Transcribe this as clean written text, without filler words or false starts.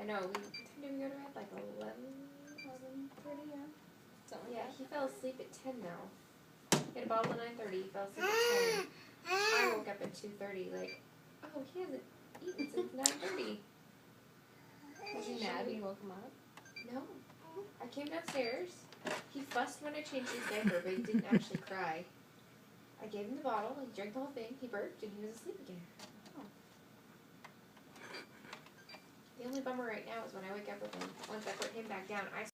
I know, we didn't go to bed like 11:30, yeah. Something Yeah, like he fell asleep at 10 now. He had a bottle at 9:30, he fell asleep at 10. I woke up at 2:30, like, oh, he hasn't eaten since 9:30. Was he mad when you woke him up? No. I came downstairs. He fussed when I changed his diaper, but he didn't actually cry. I gave him the bottle, he drank the whole thing, he burped, and he was asleep again. Oh. The only bummer right now is when I wake up with him, once I put him back down, I